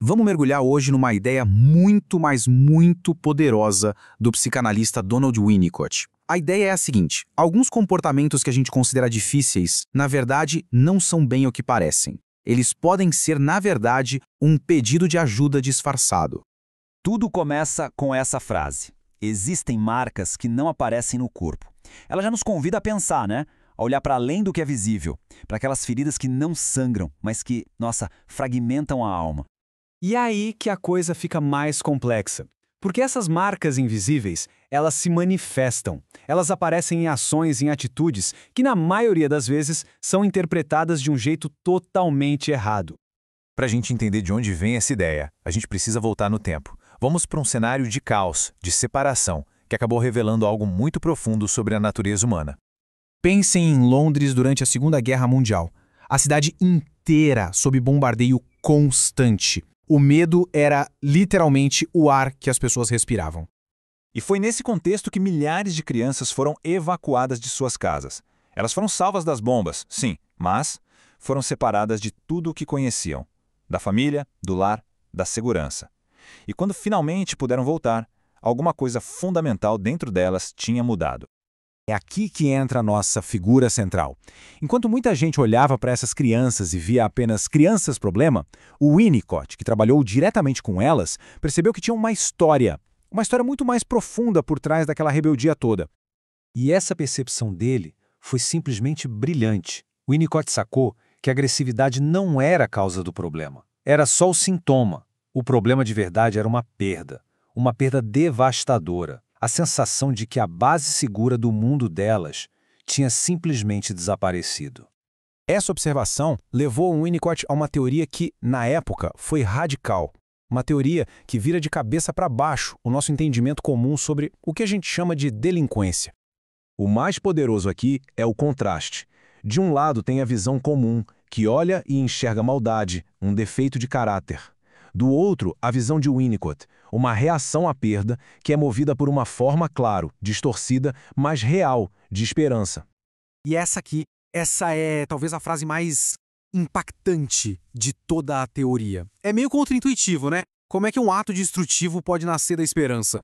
Vamos mergulhar hoje numa ideia muito, mas muito poderosa do psicanalista Donald Winnicott. A ideia é a seguinte: alguns comportamentos que a gente considera difíceis, na verdade, não são bem o que parecem. Eles podem ser, na verdade, um pedido de ajuda disfarçado. Tudo começa com essa frase: existem marcas que não aparecem no corpo. Ela já nos convida a pensar, né? A olhar para além do que é visível, para aquelas feridas que não sangram, mas que, fragmentam a alma. E é aí que a coisa fica mais complexa. Porque essas marcas invisíveis, elas se manifestam. Elas aparecem em ações, em atitudes, que na maioria das vezes são interpretadas de um jeito totalmente errado. Para a gente entender de onde vem essa ideia, a gente precisa voltar no tempo. Vamos para um cenário de caos, de separação, que acabou revelando algo muito profundo sobre a natureza humana. Pensem em Londres durante a Segunda Guerra Mundial. A cidade inteira sob bombardeio constante. O medo era literalmente o ar que as pessoas respiravam. E foi nesse contexto que milhares de crianças foram evacuadas de suas casas. Elas foram salvas das bombas, sim, mas foram separadas de tudo o que conheciam. Da família, do lar, da segurança. E quando finalmente puderam voltar, alguma coisa fundamental dentro delas tinha mudado. É aqui que entra a nossa figura central. Enquanto muita gente olhava para essas crianças e via apenas crianças problema, o Winnicott, que trabalhou diretamente com elas, percebeu que tinha uma história muito mais profunda por trás daquela rebeldia toda. E essa percepção dele foi simplesmente brilhante. O Winnicott sacou que a agressividade não era a causa do problema, era só o sintoma. O problema de verdade era uma perda devastadora. A sensação de que a base segura do mundo delas tinha simplesmente desaparecido. Essa observação levou o Winnicott a uma teoria que, na época, foi radical. Uma teoria que vira de cabeça para baixo o nosso entendimento comum sobre o que a gente chama de delinquência. O mais poderoso aqui é o contraste. De um lado tem a visão comum, que olha e enxerga maldade, um defeito de caráter. Do outro, a visão de Winnicott, uma reação à perda que é movida por uma forma, claro, distorcida, mas real, de esperança. E essa é talvez a frase mais impactante de toda a teoria. É meio contraintuitivo, né? Como é que um ato destrutivo pode nascer da esperança?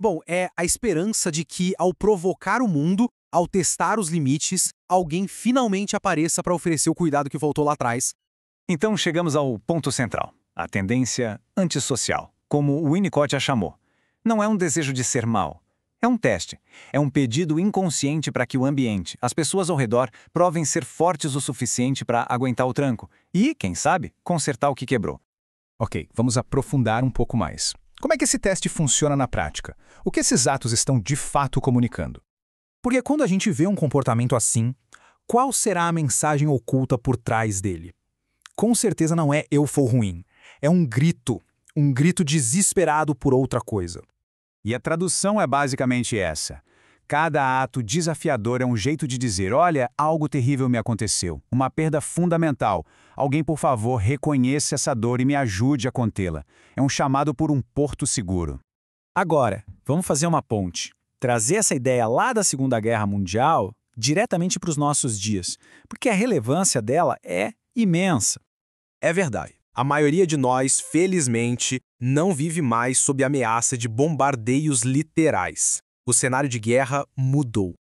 Bom, é a esperança de que, ao provocar o mundo, ao testar os limites, alguém finalmente apareça para oferecer o cuidado que faltou lá atrás. Então chegamos ao ponto central. A tendência antissocial, como o Winnicott a chamou. Não é um desejo de ser mal. É um teste. É um pedido inconsciente para que o ambiente, as pessoas ao redor, provem ser fortes o suficiente para aguentar o tranco e, quem sabe, consertar o que quebrou. Ok, vamos aprofundar um pouco mais. Como é que esse teste funciona na prática? O que esses atos estão de fato comunicando? Porque quando a gente vê um comportamento assim, qual será a mensagem oculta por trás dele? Com certeza não é "eu for ruim". É um grito desesperado por outra coisa. E a tradução é basicamente essa. Cada ato desafiador é um jeito de dizer: olha, algo terrível me aconteceu, uma perda fundamental. Alguém, por favor, reconheça essa dor e me ajude a contê-la. É um chamado por um porto seguro. Agora, vamos fazer uma ponte. Trazer essa ideia lá da Segunda Guerra Mundial diretamente para os nossos dias, porque a relevância dela é imensa. É verdade. A maioria de nós, felizmente, não vive mais sob a ameaça de bombardeios literais. O cenário de guerra mudou.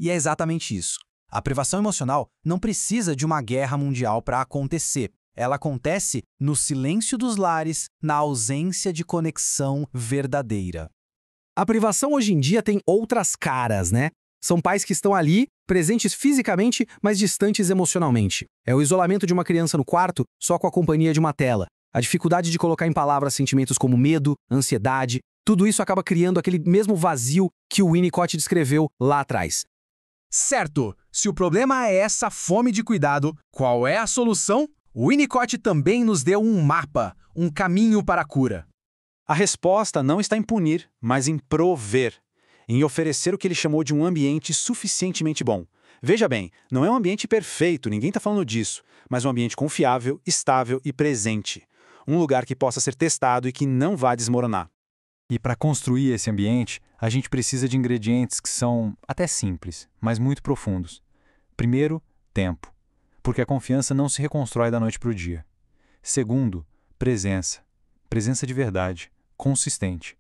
E é exatamente isso. A privação emocional não precisa de uma guerra mundial para acontecer. Ela acontece no silêncio dos lares, na ausência de conexão verdadeira. A privação hoje em dia tem outras caras, né? São pais que estão ali, presentes fisicamente, mas distantes emocionalmente. É o isolamento de uma criança no quarto, só com a companhia de uma tela. A dificuldade de colocar em palavras sentimentos como medo, ansiedade. Tudo isso acaba criando aquele mesmo vazio que o Winnicott descreveu lá atrás. Certo! Se o problema é essa fome de cuidado, qual é a solução? O Winnicott também nos deu um mapa, um caminho para a cura. A resposta não está em punir, mas em prover. Em oferecer o que ele chamou de um ambiente suficientemente bom. Veja bem, não é um ambiente perfeito, ninguém está falando disso, mas um ambiente confiável, estável e presente. Um lugar que possa ser testado e que não vá desmoronar. E para construir esse ambiente, a gente precisa de ingredientes que são até simples, mas muito profundos. Primeiro, tempo, porque a confiança não se reconstrói da noite para o dia. Segundo, presença, presença de verdade, consistente.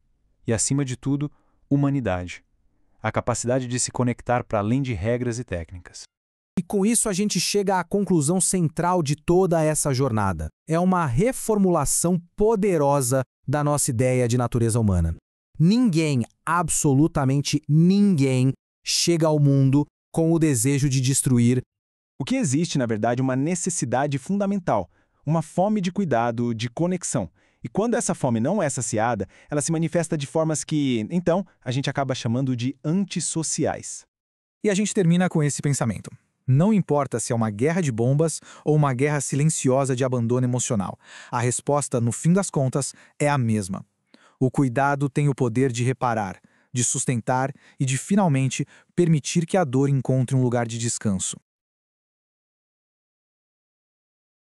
E, acima de tudo, humanidade. A capacidade de se conectar para além de regras e técnicas. E com isso a gente chega à conclusão central de toda essa jornada. É uma reformulação poderosa da nossa ideia de natureza humana. Ninguém, absolutamente ninguém, chega ao mundo com o desejo de destruir. O que existe, na verdade, é uma necessidade fundamental, uma fome de cuidado, de conexão. E quando essa fome não é saciada, ela se manifesta de formas que, então, a gente acaba chamando de antissociais. E a gente termina com esse pensamento. Não importa se é uma guerra de bombas ou uma guerra silenciosa de abandono emocional, a resposta, no fim das contas, é a mesma. O cuidado tem o poder de reparar, de sustentar e de, finalmente, permitir que a dor encontre um lugar de descanso.